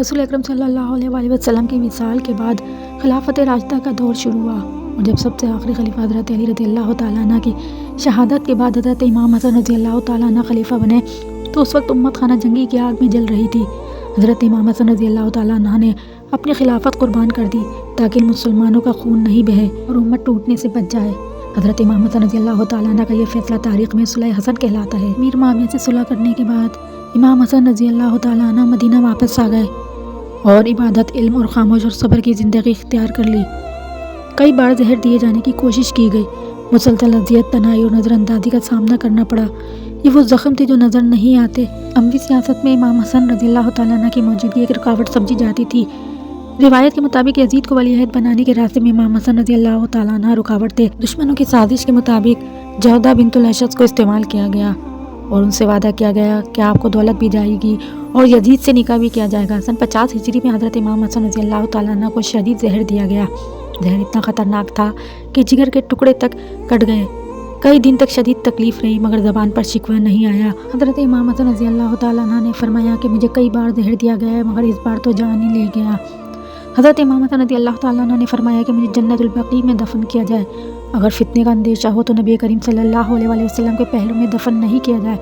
رسول اکرم صلی اللہ علیہ وسلم کی وصال کے بعد خلافت راشدہ کا دور شروع ہوا، اور جب سب سے آخری خلیفہ حضرت علی رضی اللہ تعالیٰ عنہ کی شہادت کے بعد حضرت امام حسن رضی اللہ تعالیٰ عنہ خلیفہ بنے تو اس وقت امت خانہ جنگی کی آگ میں جل رہی تھی۔ حضرت امام حسن رضی اللہ تعالیٰ عنہ نے اپنی خلافت قربان کر دی تاکہ مسلمانوں کا خون نہیں بہے اور امت ٹوٹنے سے بچ جائے۔ حضرت امام حسن رضی اللہ تعالیٰ عنہ کا یہ فیصلہ تاریخ میں صلح حسن کہلاتا ہے۔ امیر معاویہ سے صلح کرنے کے بعد امام حسن رضی اللہ تعالیٰ عنہ مدینہ واپس آ گئے اور عبادت، علم اور خاموش اور صبر کی زندگی اختیار کر لی۔ کئی بار زہر دیے جانے کی کوشش کی گئی، مسلسل اذیت، تنہائی اور نظر اندازی کا سامنا کرنا پڑا۔ یہ وہ زخم تھے جو نظر نہیں آتے۔ اموی سیاست میں امام حسن رضی اللہ تعالیٰ عنہ کی موجودگی ایک رکاوٹ سمجھی جاتی تھی۔ روایت کے مطابق یزید کو ولی عہد بنانے کے راستے میں امام حسن رضی اللہ تعالیٰ عنہ رکاوٹ تھے۔ دشمنوں کی سازش کے مطابق جودہ بنت الاشج کو استعمال کیا گیا اور ان سے وعدہ کیا گیا کہ آپ کو دولت بھی جائے گی اور یزید سے نکاح بھی کیا جائے گا۔ سن 50 ہجری میں حضرت امام حسن رضی اللہ تعالیٰ عنہ کو شدید زہر دیا گیا۔ زہر اتنا خطرناک تھا کہ جگر کے ٹکڑے تک کٹ گئے۔ کئی دن تک شدید تکلیف رہی مگر زبان پر شکوہ نہیں آیا۔ حضرت امام حسن رضی اللہ تعالیٰ عنہ نے فرمایا کہ مجھے کئی بار زہر دیا گیا ہے مگر اس بار تو جان ہی لے گیا۔ حضرت امام حسن رضی اللہ تعالیٰ عنہ نے فرمایا کہ مجھے جنت البقیع میں دفن کیا جائے۔ اگر فتنے کا اندیشہ ہو تو نبی کریم صلی اللہ علیہ وسلم کے پہلو میں دفن نہیں کیا جائے،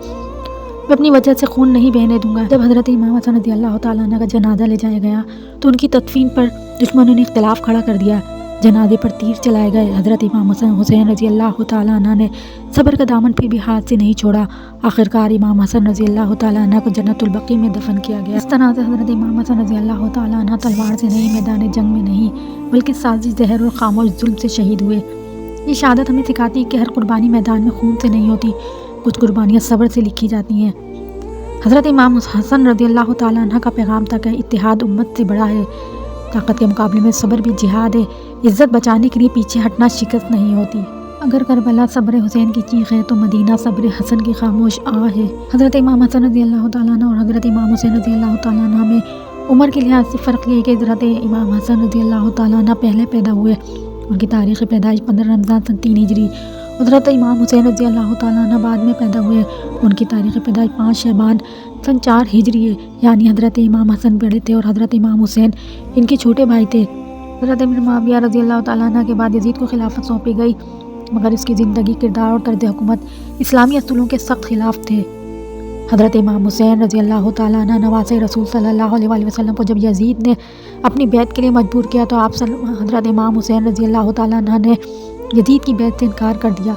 میں اپنی وجہ سے خون نہیں بہنے دوں گا۔ جب حضرت امام حسن رضی اللہ تعالیٰ عنہ کا جنازہ لے جایا گیا تو ان کی تدفین پر دشمنوں نے اختلاف کھڑا کر دیا۔ جنازے پر تیر چلائے گئے۔ حضرت امام حسین رضی اللہ تعالیٰ عنہ نے صبر کا دامن پھر بھی ہاتھ سے نہیں چھوڑا۔ آخرکار امام حسن رضی اللہ تعالیٰ عنہ کو جنت البقیع میں دفن کیا گیا۔ اس طرح سے حضرت امام حسن رضی اللہ تعالیٰ عنہ تلوار سے نہیں، میدان جنگ میں نہیں بلکہ سازش، زہر اور خاموش ظلم سے شہید ہوئے۔ یہ شہادت ہمیں سکھاتی ہے کہ ہر قربانی میدان میں خون سے نہیں ہوتی، کچھ قربانیاں صبر سے لکھی جاتی ہیں۔ حضرت امام حسن رضی اللہ تعالیٰ عنہ کا پیغام تھا کہ اتحاد امت سے بڑا ہے، طاقت کے مقابلے میں صبر بھی جہاد ہے، عزت بچانے کے لیے پیچھے ہٹنا شکست نہیں ہوتی۔ اگر کربلا صبر حسین کی چیخ ہے تو مدینہ صبر حسن کی خاموش آہ ہے۔ حضرت امام حسن رضی اللہ تعالیٰ عنہ اور حضرت امام حسین رضی اللہ تعالیٰ عنہ میں عمر کے لحاظ سے فرق یہ ہے کہ حضرت امام حسن رضی اللہ تعالیٰ عنہ پہلے پیدا ہوئے، ان کی تاریخ پیدائش 15 رمضان سن 3 ہجری۔ حضرت امام حسین رضی اللہ تعالیٰ عنہ بعد میں پیدا ہوئے، ان کی تاریخ پیدائش 5 شعبان سن 4 ہجری ہے، یعنی حضرت امام حسن بڑے تھے اور حضرت امام حسین ان کے چھوٹے بھائی تھے۔ حضرت امیر معاویہ رضی اللہ تعالیٰ عنہ کے بعد یزید کو خلافت سونپی گئی مگر اس کی زندگی، کردار اور طرز حکومت اسلامی اصولوں کے سخت خلاف تھے۔ حضرت امام حسین رضی اللہ تعالیٰ عنہ نواسۂ رسول صلی اللہ علیہ وسلم کو جب یزید نے اپنی بیعت کے لیے مجبور کیا تو آپ حضرت امام حسین رضی اللہ تعالیٰ عنہ نے یزید کی بیعت سے انکار کر دیا،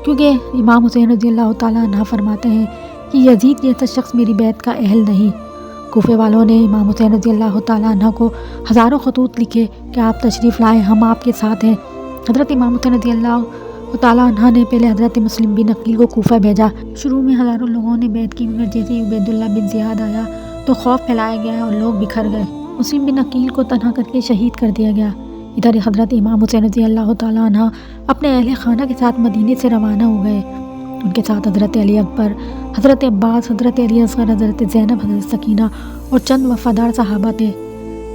کیونکہ امام حسین رضی اللہ تعالیٰ عنہ فرماتے ہیں کہ یزید جیسا شخص میری بیعت کا اہل نہیں۔ کوفے والوں نے امام حسین رضی اللہ تعالیٰ عنہ کو ہزاروں خطوط لکھے کہ آپ تشریف لائیں، ہم آپ کے ساتھ ہیں۔ حضرت امام حسین رضی اللہ تعالیٰ عنہ نے پہلے حضرت مسلم بن عقیل کو کوفہ بھیجا۔ شروع میں ہزاروں لوگوں نے بیعت کی مگر جیسے ہی عبید اللہ بن زیاد آیا تو خوف پھیلایا گیا اور لوگ بکھر گئے۔ مسلم بن عقیل کو تنہا کر کے شہید کر دیا گیا۔ ادھر حضرت امام حسین رضی اللہ تعالیٰ عنہ اپنے اہل خانہ کے ساتھ مدینے سے روانہ ہو گئے۔ ان کے ساتھ حضرت علی اکبر، حضرت عباس، حضرت علی اصغر، حضرت زینب، حضرت سکینہ اور چند وفادار صحابہ تھے۔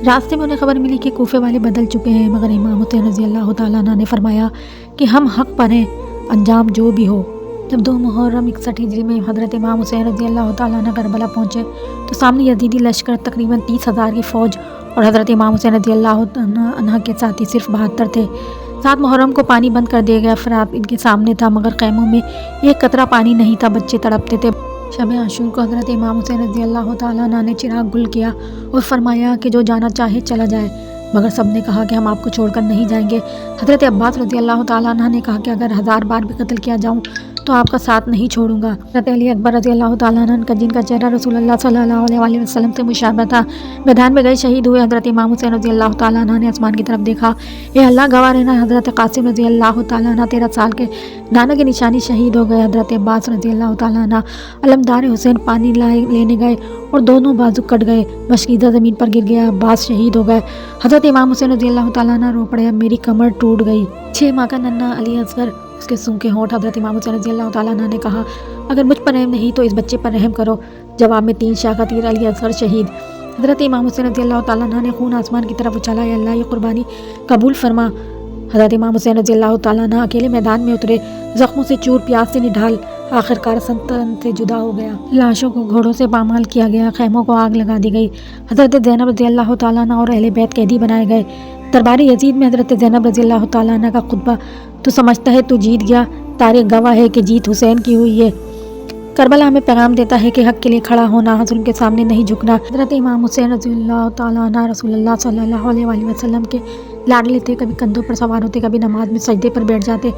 راستے میں انہیں خبر ملی کہ کوفے والے بدل چکے ہیں مگر امام حسین رضی اللہ تعالیٰ عنہ نے فرمایا کہ ہم حق پر ہیں، انجام جو بھی ہو۔ جب 2 محرم 61 ہجری میں حضرت امام حسین رضی اللہ تعالیٰ عنہ کربلا پہنچے تو سامنے یزیدی لشکر تقریباً 30,000 کی فوج اور حضرت امام حسین رضی اللہ عنہ کے ساتھی صرف 72 تھے۔ 7 محرم کو پانی بند کر دیا گیا، فرات ان کے سامنے تھا مگر خیموں میں ایک قطرہ پانی نہیں تھا، بچے تڑپتے تھے۔ شب عاشور کو حضرت امام حسین رضی اللہ تعالیٰ عنہ نے چراغ گل کیا اور فرمایا کہ جو جانا چاہے چلا جائے، مگر سب نے کہا کہ ہم آپ کو چھوڑ کر نہیں جائیں گے۔ حضرت عباس رضی اللہ تعالیٰ عنہ نے کہا کہ اگر 1000 بار بھی قتل کیا جاؤں تو آپ کا ساتھ نہیں چھوڑوں گا۔ حضرت علی اکبر رضی اللہ تعالیٰ عنہ کا جن کا چہرہ رسول اللہ صلی اللہ علیہ وسلم سے مشابہ تھا، میدان میں گئے شہید ہوئے۔ حضرت امام حسین رضی اللہ تعالیٰ عنہ نے آسمان کی طرف دیکھا، اے اللہ گواہ رہنا، حضرت قاسم رضی اللہ تعالیٰ عنہ 13 سال کے نانا کی نشانی شہید ہو گئے۔ حضرت عباس رضی اللہ تعالیٰ عنہ علمدار حسین پانی لینے گئے اور دونوں بازو کٹ گئے، مشکیزہ زمین پر گر گیا، عباس شہید ہو گئے۔ حضرت امام حسین رضی اللہ تعالیٰ عنہ رو پڑے، میری کمر ٹوٹ گئی۔ 6 ماہ کا ننھا علی اصغر، اس کے سونکھے ہونٹ۔ حضرت امام حسین رضی اللہ تعالیٰ عنہ نے کہا اگر مجھ پر رحم نہیں تو اس بچے پر رحم کرو۔ جواب میں 3 شاخ تیر، علی اصغر شہید۔ حضرت امام حسین رضی اللہ تعالیٰ عنہ نے خون آسمان کی طرف اچھالا، اے اللہ یہ قربانی قبول فرما۔ حضرت امام حسین رضی اللہ تعالیٰ عنہ اکیلے میدان میں اترے، زخموں سے چور پیاس سے نڈھال آخرکار سنتن سے جدا ہو گیا۔ لاشوں کو گھوڑوں سے پامال کیا گیا، خیموں کو آگ لگا دی گئی، حضرت زینب رضی اللہ تعالیٰ عنہ اور اہل بیت قیدی بنائے گئے۔ دربار یزید میں حضرت زینب رضی اللہ تعالیٰ عنہ کا خطبہ، تو سمجھتا ہے تو جیت گیا، تاریخ گواہ ہے کہ جیت حسین کی ہوئی ہے۔ کربلا ہمیں پیغام دیتا ہے کہ حق کے لیے کھڑا ہونا، ظلم کے سامنے نہیں جھکنا۔ حضرت امام حسین رضی اللہ تعالیٰ عنہ رسول اللہ صلی اللہ علیہ وآلہ وسلم کے لاڈلے تھے، کبھی کندھوں پر سوار ہوتے، کبھی نماز میں سجدے پر بیٹھ جاتے۔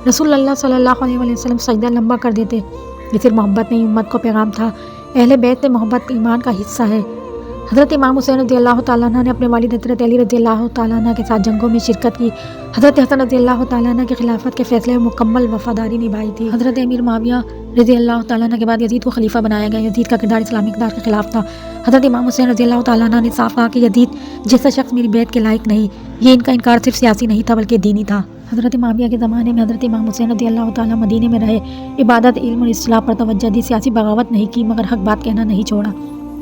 رسول اللہ صلی اللہ علیہ وآلہ وسلم سجدہ لمبا کر دیتے۔ یہ صرف محبت نہیں، امت کو پیغام تھا۔ اہل بیت میں محبت ایمان کا حصہ ہے۔ حضرت امام حسین رضی اللہ تعالیٰ عنہ نے اپنے والد حضرت علی رضی اللہ تعالیٰ عنہ کے ساتھ جنگوں میں شرکت کی۔ حضرت حسن رضی اللہ تعالیٰ عنہ کی خلافت کے فیصلے میں مکمل وفاداری نبھائی تھی۔ حضرت امیر معاویہ رضی اللہ تعالیٰ عنہ کے بعد یزید کو خلیفہ بنایا گیا۔ یزید کا کردار اسلامی اقتدار کے خلاف تھا۔ حضرت امام حسین رضی اللہ تعالیٰ عنہ نے صاف کہا کہ یزید جیسا شخص میری بیعت کے لائق نہیں۔ یہ ان کا انکار صرف سیاسی نہیں تھا بلکہ دینی تھا۔ حضرت معاویہ کے زمانے میں حضرت امام حسین رضی اللہ تعالیٰ مدینے میں رہے، عبادت، علم اور اصلاح پر توجہ دی، سیاسی بغاوت نہیں کی، مگر حق بات کہنا نہیں چھوڑا۔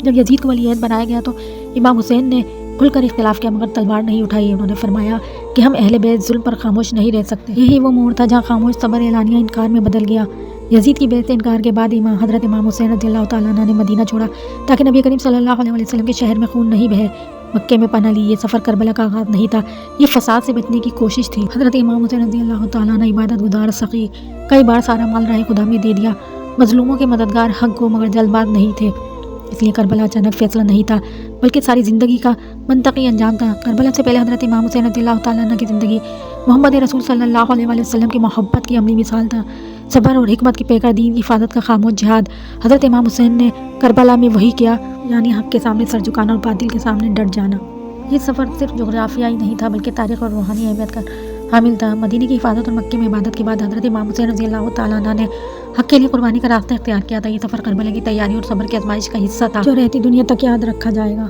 جب یزید کو ولی عہد بنایا گیا تو امام حسین نے کھل کر اختلاف کیا، مگر تلوار نہیں اٹھائی۔ انہوں نے فرمایا کہ ہم اہل بیت ظلم پر خاموش نہیں رہ سکتے۔ یہی وہ موڑ تھا جہاں خاموش صبر اعلانیہ انکار میں بدل گیا۔ یزید کی بیعت سے انکار کے بعد حضرت امام حسین رضی اللہ تعالیٰ عنہ نے مدینہ چھوڑا تاکہ نبی کریم صلی اللہ علیہ وسلم کے شہر میں خون نہیں بہے۔ مکے میں پناہ لی۔ یہ سفر کربلا کا آغاز نہیں تھا، یہ فساد سے بچنے کی کوشش تھی۔ حضرت امام حسین رضی اللہ تعالیٰ عنہ عبادت گزار، سخی، کئی بار سارا مال راہ خدا میں دے دیا، مظلوموں کے مددگار، حق گو، مگر جلد باز نہیں تھے۔ اس لیے کربلا اچانک فیصلہ نہیں تھا بلکہ ساری زندگی کا منطقی انجام تھا۔ کربلا سے پہلے حضرت امام حسین رضی اللہ تعالیٰ عنہ کی زندگی محمد رسول صلی اللہ علیہ وآلہ وسلم کی محبت کی عملی مثال تھا۔ صبر اور حکمت کی پیکر، دین کی حفاظت کا خاموش جہاد۔ حضرت امام حسین نے کربلا میں وہی کیا، یعنی حق کے سامنے سر جھکانا اور باطل کے سامنے ڈٹ جانا۔ یہ سفر صرف جغرافیائی نہیں تھا بلکہ تاریخ اور روحانی اہمیت کا حامل تھا۔ مدینے کی حفاظت اور مکے میں عبادت کے بعد حضرت امام حسین رضی اللہ تعالیٰ عنہ نے حق کے لیے قربانی کا راستہ اختیار کیا تھا۔ یہ سفر کربلا کی تیاری اور صبر کی آزمائش کا حصہ تھا جو رہتی دنیا تک یاد رکھا جائے گا۔